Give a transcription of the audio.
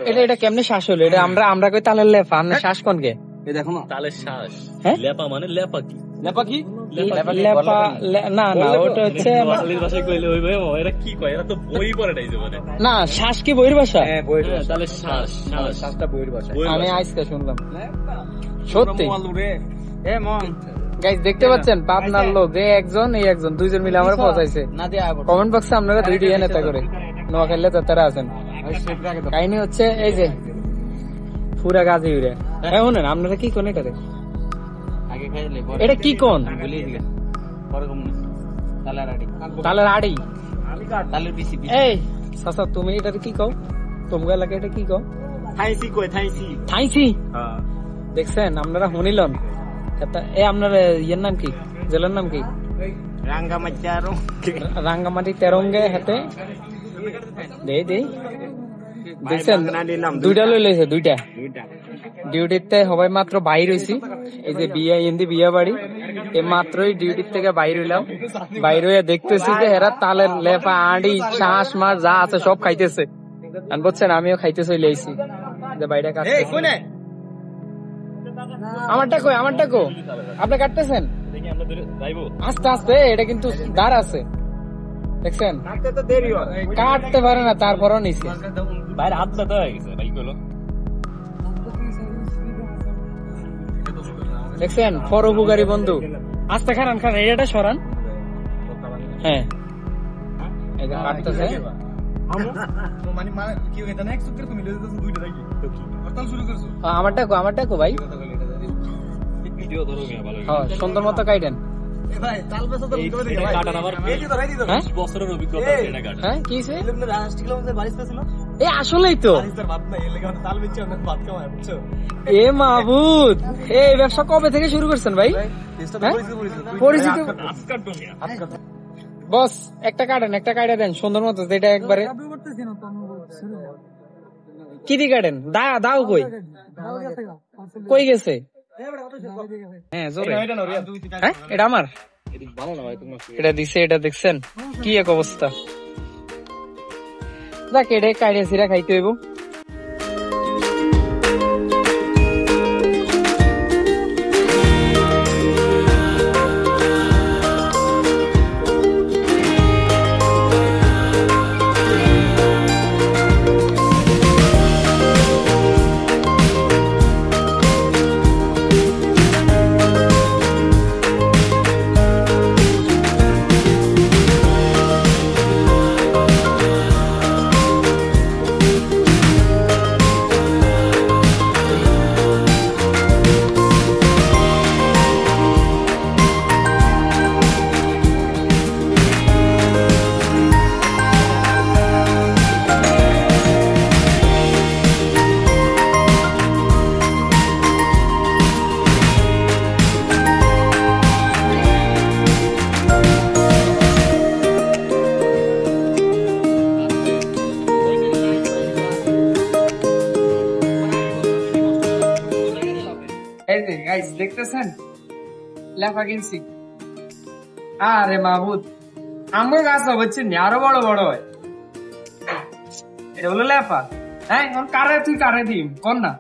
এটা এটা কেমনে শ্বাস হলো? এটা আমরা কই তালের লেফা, আমরা শ্বাস কোনকে? দেখো না তালের শ্বাস। হ্যাঁ? লেপা মানে লেপা কি? লেপা কি? লেপা না না, ওটা হচ্ছে বাঙালির ভাষায় কইলে ওই ভাই এরা কি কয়? এরা তো বই পড়ে নাই জীবনে। না, শ্বাস কি বইয়ের ভাষা? হ্যাঁ বইয়ের হ্যাঁ, ভাষা। তালের শ্বাস, শ্বাস। শ্বাসটা বইয়ের ভাষা। আমি আজকে শুনলাম সত্যি। এ মন গাইস দেখতে পাচ্ছেন পাবনার লোক, এই একজন এই একজন দুইজন মিলে আমার পৌঁছাইছে। কমেন্ট বক্সে আপনারা দুইটি নেতা করে নোয়াখালীতে তারা আছেন। কাহিনী হচ্ছে এই যে পুরা গাজী উড়ে। হ্যাঁ শুনেন, আপনারা কি কোন এটারে? আগে খাইলে এটা কি কোন? বলি দিগা পরে কম না তালের আড়ি তালের আড়ি। তালের বিসি এই চাচা, তুমি এটারে কি কও? তোমার এলাকায় এটা কি কও? থাইসি কই থাইসি থাইসি। হ্যাঁ দেখছেন আপনারা শুনিলেন? এ আপনার ইয়ের নাম কি, জেলার নাম কি? রাঙ্গামাচারো রাঙ্গামাটি তেরঙ্গে হাতে দে দে। দেখছেন দুইটা লই লইছে, দুইটা ডিউটিতে সবাই মাত্র বাইর হইছি। এই যে বিয়া ইন্দি বিয়া বাড়ি, এই মাত্রই ডিউটির থেকে বাইর হইলাম। বাইর হইয়া দেখতেছি যে এরা তালের লেফা আড়ি শ্বাস মাছ যা আছে সব খাইতেছে। বুঝছেন, আমিও খাইতে চলে আইছি যে বাইরে কাটতে। আমারটা কই, আমারটা কো? আপনি কাটতেছেন আস্তে আস্তে, এটা কিন্তু দাঁড় আছে দেখছেন, কাটতে পারে না, তারপরও নিছে বাইরে হাত ব্যথা হয়ে গেছে ভাই কইলো। দেখছেন পরোপকারী বন্ধু। আস্তে খারান খারান, এটা সরান। হ্যাঁ কাটতেছে। আমারটা কো, আমারটা কো ভাই? ভিডিও ধরো মিয়া ভালো। হ্যাঁ সুন্দর মতো কাটেন। কাটান আমার 20 বছরের অভিজ্ঞতা আছে এটা কাটা। হ্যাঁ কি হইছে? আসলেই তো এ মাহবুদ, এই ব্যবসা কবে থেকে শুরু করছেন ভাই? পরিচিত বস, একটা কাটেন, একটা কাটা দেন সুন্দর মতো, যেটা একবারে কি দিয়ে কাটেন? দাও কই কই গেছে? হ্যাঁ জোরে। হ্যাঁ এটা আমার, এটা দিছে, এটা দেখছেন কি এক অবস্থা। যাক এটা কাইড়ে সিরা খাইতে হইব। দেখতেছেন লেফা কিনছি। আরে মাহবুদ, আমার গাছ হচ্ছে আরো বড় বড় হয়। এটা হলো লেফা। হ্যাঁ কারে তুই কারে দিম কোন না?